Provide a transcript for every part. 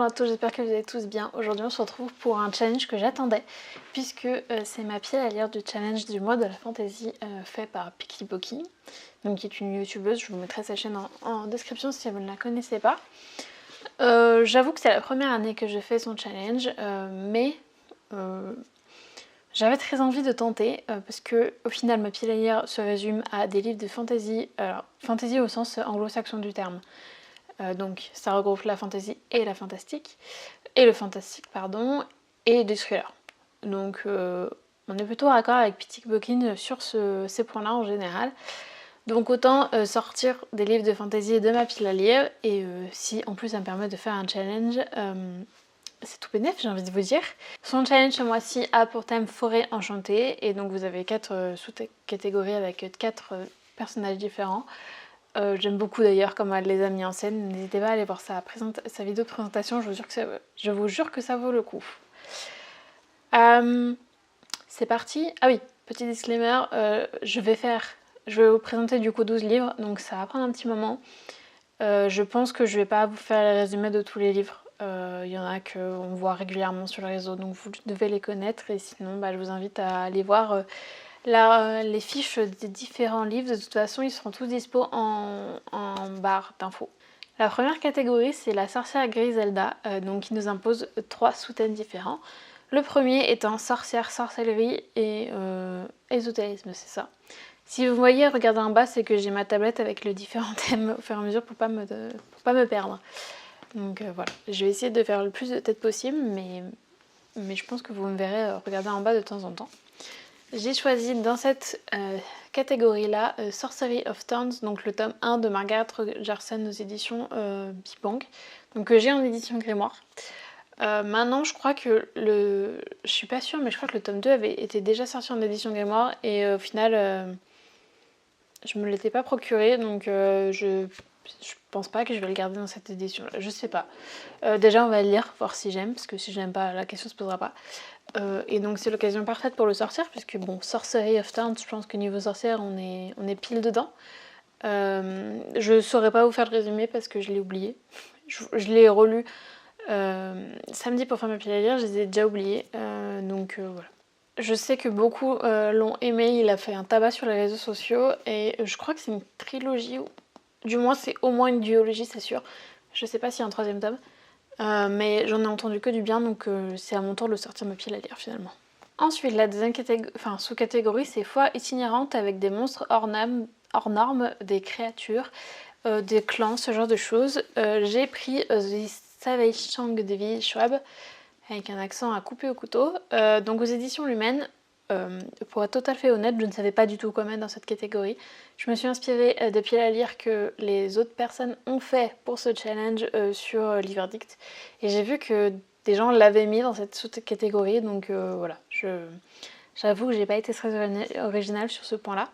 à tous, j'espère que vous allez tous bien. Aujourd'hui on se retrouve pour un challenge que j'attendais puisque c'est ma pile à lire du challenge du mois de la fantasy fait par Pikiboki, donc qui est une youtubeuse. Je vous mettrai sa chaîne en description si vous ne la connaissez pas. J'avoue que c'est la première année que je fais son challenge, mais j'avais très envie de tenter parce que au final ma pile à lire se résume à des livres de fantasy, alors fantasy au sens anglo-saxon du terme. Donc ça regroupe la fantasy et la fantastique, et le fantastique pardon, et des thrillers. Donc on est plutôt raccord avec Pikiboki sur ces points-là en général. Donc autant sortir des livres de fantasy de ma pile à lire, et si en plus ça me permet de faire un challenge, c'est tout bénef, j'ai envie de vous dire. Son challenge ce mois-ci a pour thème forêt enchantée, et donc vous avez 4 sous-catégories avec 4 personnages différents. J'aime beaucoup d'ailleurs comment elle les a mis en scène. N'hésitez pas à aller voir sa vidéo de présentation, je vous jure que ça vaut le coup. C'est parti. Ah oui, petit disclaimer, je vais vous présenter du coup 12 livres, donc ça va prendre un petit moment. Je pense que je vais pas vous faire les résumés de tous les livres. Il y en a qu'on voit régulièrement sur le réseau, donc vous devez les connaître, et sinon je vous invite à aller voir les fiches des différents livres. De toute façon, ils seront tous dispo en barre d'infos. La première catégorie, c'est la sorcière Griselda, donc qui nous impose 3 sous-thèmes différents. Le premier étant sorcière, sorcellerie et ésotérisme, c'est ça. Si vous voyez, regardez en bas, c'est que j'ai ma tablette avec les différents thèmes au fur et à mesure pour pas me perdre. Donc voilà, je vais essayer de faire le plus de têtes possible, mais je pense que vous me verrez regarder en bas de temps en temps. J'ai choisi dans cette catégorie-là Sorcery of Thorns, donc le tome 1 de Margaret Rogerson aux éditions Big Bang, donc j'ai en édition Grimoire. Maintenant, je crois que je suis pas sûre, mais je crois que le tome 2 avait été déjà sorti en édition Grimoire, et au final, je me l'étais pas procuré, donc je pense pas que je vais le garder dans cette édition-là, je sais pas. Déjà, on va le lire, voir si j'aime, parce que si j'aime pas, la question se posera pas. Et donc c'est l'occasion parfaite pour le sortir, puisque bon, Sorcery of Thorns, je pense que niveau sorcière on est pile dedans. Je saurais pas vous faire le résumé parce que je l'ai oublié. Je l'ai relu samedi pour faire ma pile à lire, je les ai déjà oubliés, donc voilà. Je sais que beaucoup l'ont aimé, il a fait un tabac sur les réseaux sociaux, et je crois que c'est une trilogie, ou du moins c'est au moins une duologie, c'est sûr. Je sais pas s'il y a un 3e tome. Mais j'en ai entendu que du bien, donc c'est à mon tour de sortir ma pile à lire finalement. Ensuite, la deuxième sous-catégorie, c'est foi itinérante avec des monstres hors normes, des créatures, des clans, ce genre de choses. J'ai pris The Savage Song de V. Schwab, avec un accent à couper au couteau, donc aux éditions Lumen. Pour être tout à fait honnête, je ne savais pas du tout quoi mettre dans cette catégorie. Je me suis inspirée des piles à lire que les autres personnes ont fait pour ce challenge sur Liverdict, et j'ai vu que des gens l'avaient mis dans cette sous-catégorie, donc voilà. J'avoue que j'ai pas été très originale sur ce point-là.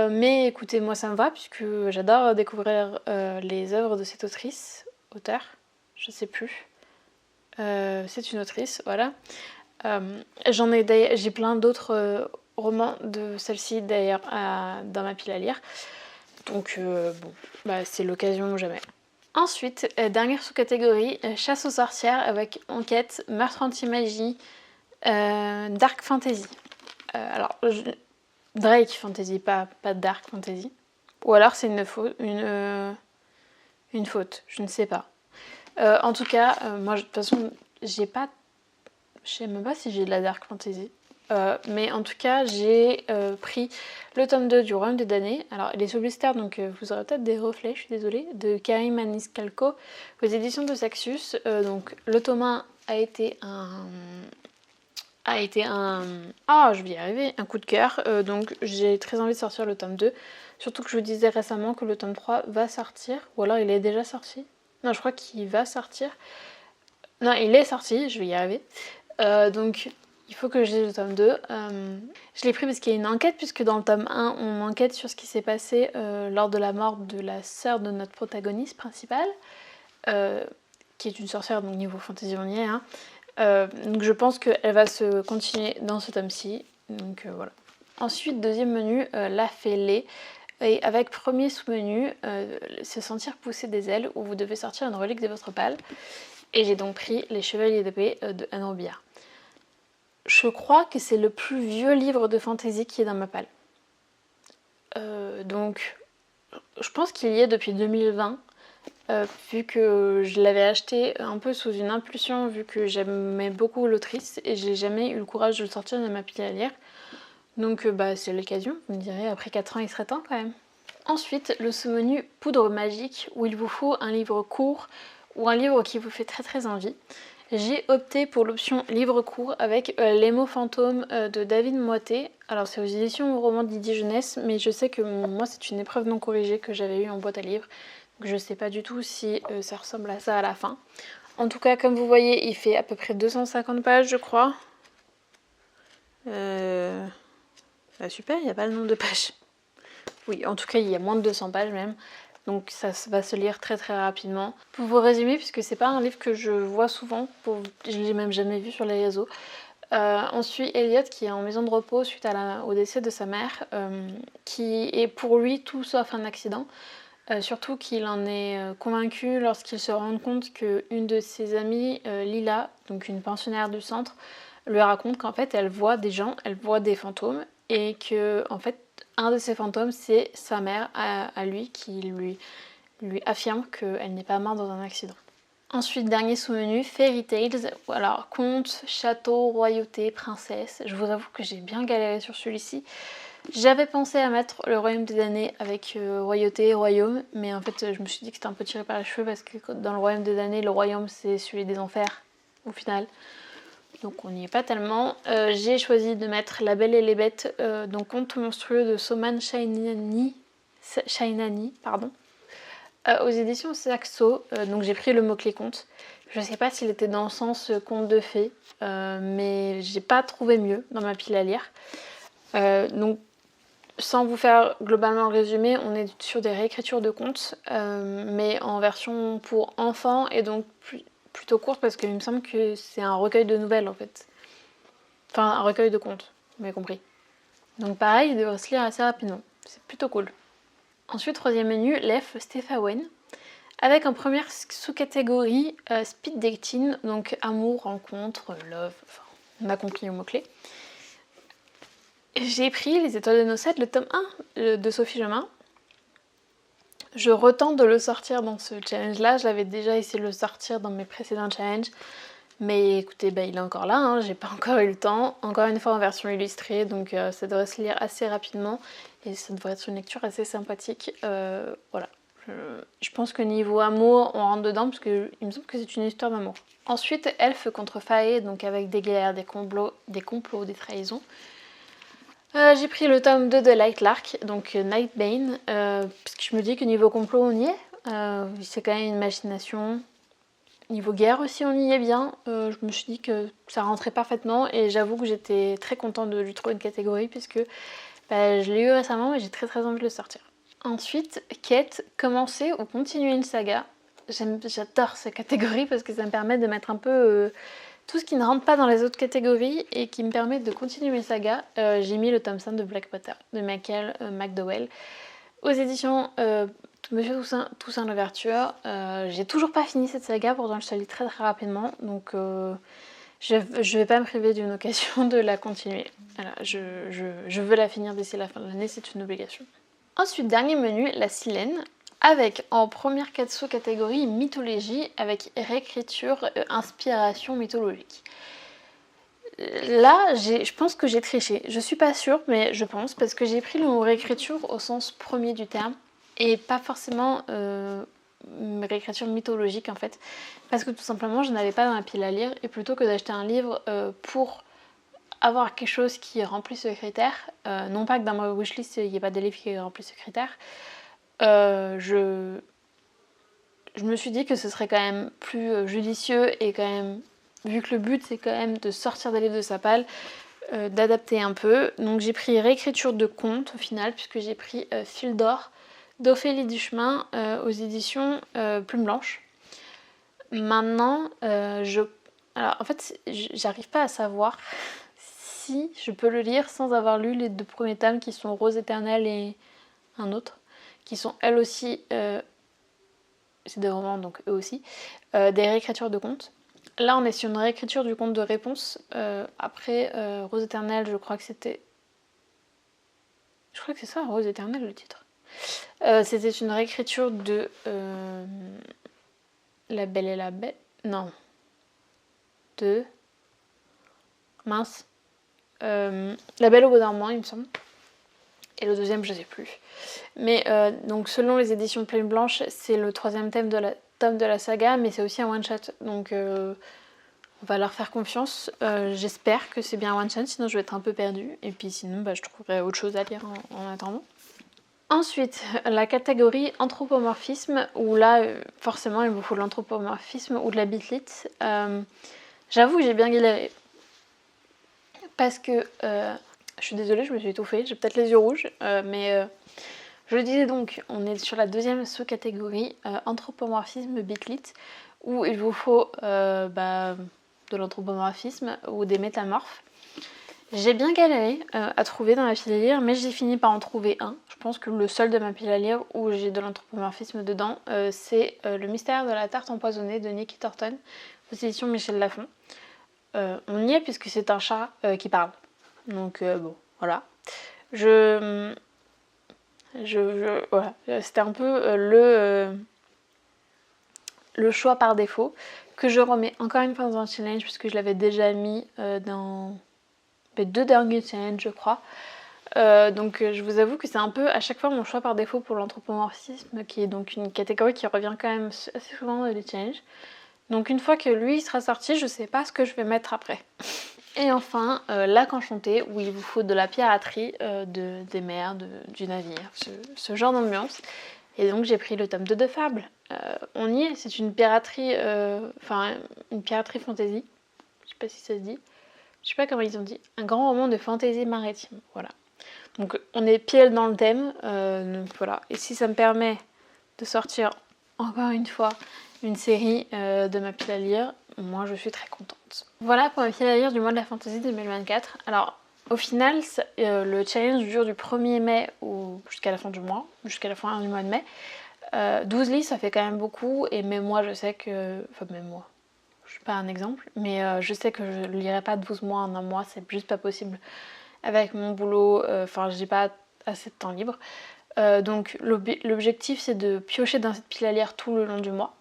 Mais écoutez, moi ça me va, puisque j'adore découvrir les œuvres de cette auteur, je sais plus. C'est une autrice, voilà. J'ai plein d'autres romans de celle-ci d'ailleurs dans ma pile à lire, donc bon, c'est l'occasion ou jamais. Ensuite, dernière sous-catégorie, chasse aux sorcières avec enquête, meurtre anti-magie, dark fantasy. Alors Drake fantasy, pas dark fantasy, ou alors c'est une faute, je ne sais pas. En tout cas, moi de toute façon j'ai pas. Je sais même pas si j'ai de la dark fantasy. Mais en tout cas, j'ai pris le tome 2 du Royaume des damnés. Alors, il est sous blister, donc vous aurez peut-être des reflets, je suis désolée. De Karim Maniscalco, aux éditions de Saxus. Donc, le tome 1 a été un... je vais y arriver, un coup de cœur. Donc, j'ai très envie de sortir le tome 2. Surtout que je vous disais récemment que le tome 3 va sortir. Ou alors, il est déjà sorti. Non, je crois qu'il va sortir. Non, il est sorti, je vais y arriver. Donc il faut que j'ai le tome 2. Je l'ai pris parce qu'il y a une enquête, puisque dans le tome 1 on enquête sur ce qui s'est passé lors de la mort de la sœur de notre protagoniste principale, qui est une sorcière, donc niveau fantasy on y est, hein. Donc je pense qu'elle va se continuer dans ce tome-ci, donc voilà. Ensuite, deuxième menu, la fêlée. Et avec premier sous-menu, se sentir pousser des ailes, où vous devez sortir une relique de votre pal. Et j'ai donc pris Les Chevaliers d'épée de Anne Robillard. Je crois que c'est le plus vieux livre de fantasy qui est dans ma palle. Donc je pense qu'il y est depuis 2020. Vu que je l'avais acheté un peu sous une impulsion, vu que j'aimais beaucoup l'autrice et j'ai jamais eu le courage de le sortir de ma pile à lire. Donc c'est l'occasion, vous me direz, après 4 ans il serait temps quand même. Ensuite, le sous-menu Poudre magique, où il vous faut un livre court ou un livre qui vous fait très très envie. J'ai opté pour l'option livre court avec Les mots fantômes de David Moité. Alors c'est aux éditions Roman Didier Jeunesse, mais je sais que moi c'est une épreuve non corrigée que j'avais eue en boîte à livres. Donc je sais pas du tout si ça ressemble à ça à la fin. En tout cas, comme vous voyez, il fait à peu près 250 pages je crois. Super, il n'y a pas le nombre de pages. Oui, en tout cas, il y a moins de 200 pages même. Donc ça va se lire très très rapidement. Pour vous résumer, puisque c'est pas un livre que je vois souvent, je l'ai même jamais vu sur les réseaux, on suit Elliot qui est en maison de repos suite au décès de sa mère, qui est pour lui tout sauf un accident. Surtout qu'il en est convaincu lorsqu'il se rend compte qu'une de ses amies, Lila, donc une pensionnaire du centre, lui raconte qu'en fait elle voit des gens, elle voit des fantômes, et que en fait un de ces fantômes c'est sa mère à lui qui lui affirme qu'elle n'est pas morte dans un accident. Ensuite, dernier sous-menu, Fairy Tales, alors contes, châteaux, royauté, princesse. Je vous avoue que j'ai bien galéré sur celui-ci. J'avais pensé à mettre le Royaume des damnés avec royauté et royaume, mais en fait je me suis dit que c'était un peu tiré par les cheveux parce que dans le Royaume des damnés, le royaume c'est celui des enfers au final. Donc on n'y est pas tellement. J'ai choisi de mettre La Belle et les Bêtes, donc Conte monstrueux de Soman Shainani, aux éditions Saxo. Donc j'ai pris le mot-clé conte. Je sais pas s'il était dans le sens conte de fées, mais j'ai pas trouvé mieux dans ma pile à lire. Donc sans vous faire globalement le résumé, on est sur des réécritures de contes, mais en version pour enfants et donc plutôt courte parce qu'il me semble que c'est un recueil de nouvelles en fait. Enfin, un recueil de contes, vous m'avez compris. Donc pareil, il devrait se lire assez rapidement. C'est plutôt cool. Ensuite, troisième menu, Lef Stephawen. Avec en première sous-catégorie speed dating, donc amour, rencontre, love, enfin, on a compris le mot-clé. J'ai pris Les Étoiles de Nocette, le tome 1 de Sophie Jomain. Je retente de le sortir dans ce challenge-là. Je l'avais déjà essayé de le sortir dans mes précédents challenges. Mais écoutez, il est encore là, hein, j'ai pas encore eu le temps. Encore une fois en version illustrée, donc ça devrait se lire assez rapidement. Et ça devrait être une lecture assez sympathique. Voilà. Je pense que niveau amour, on rentre dedans, parce qu'il me semble que c'est une histoire d'amour. Ensuite, Elfe contre Fae, donc avec des guerres, des complots, des trahisons. J'ai pris le tome 2 de Lightlark, donc Nightbane, parce que je me dis que niveau complot, on y est. C'est quand même une machination. Niveau guerre aussi, on y est bien. Je me suis dit que ça rentrait parfaitement et j'avoue que j'étais très contente de lui trouver une catégorie puisque je l'ai eu récemment et j'ai très très envie de le sortir. Ensuite, Quête, commencer ou continuer une saga. J'adore cette catégorie parce que ça me permet de mettre un peu tout ce qui ne rentre pas dans les autres catégories et qui me permet de continuer mes sagas. J'ai mis le tome 5 de Black Potter de Michael McDowell aux éditions Monsieur Toussaint l'Ouverture. J'ai toujours pas fini cette saga, pourtant je la lis très très rapidement, donc je vais pas me priver d'une occasion de la continuer. Voilà, je veux la finir d'ici la fin de l'année, c'est une obligation. Ensuite, dernier menu, La Silène, avec en première sous-catégorie mythologie, avec réécriture, inspiration mythologique. Là, je pense que j'ai triché. Je suis pas sûre, mais je pense, parce que j'ai pris le mot réécriture au sens premier du terme, et pas forcément réécriture mythologique en fait. Parce que tout simplement, je n'avais pas dans ma pile à lire, et plutôt que d'acheter un livre pour avoir quelque chose qui remplit ce critère, non pas que dans ma wishlist, il n'y ait pas de livre qui remplit ce critère, je me suis dit que ce serait quand même plus judicieux et quand même, vu que le but c'est quand même de sortir des livres de sa palle, d'adapter un peu. Donc j'ai pris réécriture de contes au final, puisque j'ai pris Fil d'or d'Ophélie Duchemin aux éditions Plume Blanche. Maintenant, alors en fait, j'arrive pas à savoir si je peux le lire sans avoir lu les 2 premiers tomes qui sont Rose éternelle et un autre, qui sont elles aussi c'est des romans donc eux aussi, des réécritures de contes. Là on est sur une réécriture du conte de réponse. Après Rose éternelle, je crois que c'est ça, Rose éternelle le titre. C'était une réécriture de La Belle et la Bête. Non. De. Mince. La Belle au bois dormant, il me semble. Et le deuxième, je sais plus. Mais donc selon les éditions Plume Blanche, c'est le troisième tome de la saga, mais c'est aussi un one-shot. Donc on va leur faire confiance. J'espère que c'est bien un one-shot, sinon je vais être un peu perdue. Et puis sinon, je trouverai autre chose à lire en attendant. Ensuite, la catégorie anthropomorphisme, où là, forcément, il vous faut de l'anthropomorphisme ou de la bitlite. J'avoue que j'ai bien galéré. Parce que, je suis désolée, je me suis étouffée, j'ai peut-être les yeux rouges, mais je le disais donc, on est sur la deuxième sous-catégorie, anthropomorphisme bitlite, où il vous faut de l'anthropomorphisme ou des métamorphes. J'ai bien galéré à trouver dans ma pile à lire, mais j'ai fini par en trouver un. Je pense que le seul de ma pile à lire où j'ai de l'anthropomorphisme dedans, c'est Le mystère de la tarte empoisonnée de Nicky Thornton, aux éditions Michel Lafon. On y est puisque c'est un chat qui parle. Donc bon, voilà. Voilà. C'était un peu le choix par défaut, que je remets encore une fois dans un challenge, puisque je l'avais déjà mis dans les 2 derniers challenges, je crois. Donc je vous avoue que c'est un peu à chaque fois mon choix par défaut pour l'anthropomorphisme, qui est donc une catégorie qui revient quand même assez souvent dans les challenges. Donc une fois que lui sera sorti, je sais pas ce que je vais mettre après. Et enfin, Lac enchanté, où il vous faut de la piraterie, des mers, du navire, ce genre d'ambiance. Et donc j'ai pris le tome 2 de Fable. On y est, c'est une piraterie, une piraterie fantasy. Je sais pas si ça se dit. Je sais pas comment ils ont dit. Un grand roman de fantasy maritime, voilà. Donc on est pile dans le thème, donc voilà. Et si ça me permet de sortir encore une fois une série de ma pile à lire, moi je suis très contente. Voilà pour ma pile à lire du mois de la fantasy 2024. Alors au final, le challenge dure du 1er mai jusqu'à la fin du mois, jusqu'à la fin du mois de mai. 12 livres, ça fait quand même beaucoup, et même moi je sais que... Enfin même moi, je suis pas un exemple, mais je sais que je ne lirai pas 12 mois en un mois, c'est juste pas possible. Avec mon boulot, j'ai pas assez de temps libre. Donc l'objectif c'est de piocher dans cette pile à lire tout le long du mois.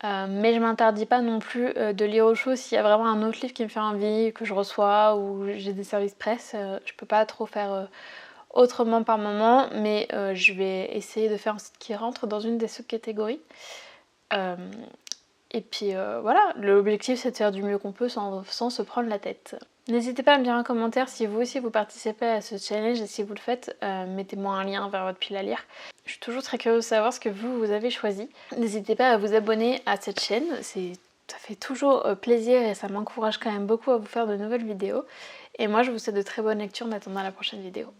Mais je m'interdis pas non plus de lire autre chose s'il y a vraiment un autre livre qui me fait envie, que je reçois ou j'ai des services presse. Je peux pas trop faire autrement par moment, mais je vais essayer de faire en sorte qu'il rentre dans une des sous-catégories. Et puis voilà, l'objectif c'est de faire du mieux qu'on peut sans se prendre la tête. N'hésitez pas à me dire en commentaire si vous aussi vous participez à ce challenge, et si vous le faites, mettez-moi un lien vers votre pile à lire. Je suis toujours très curieuse de savoir ce que vous avez choisi. N'hésitez pas à vous abonner à cette chaîne, ça fait toujours plaisir et ça m'encourage quand même beaucoup à vous faire de nouvelles vidéos. Et moi je vous souhaite de très bonnes lectures en attendant la prochaine vidéo.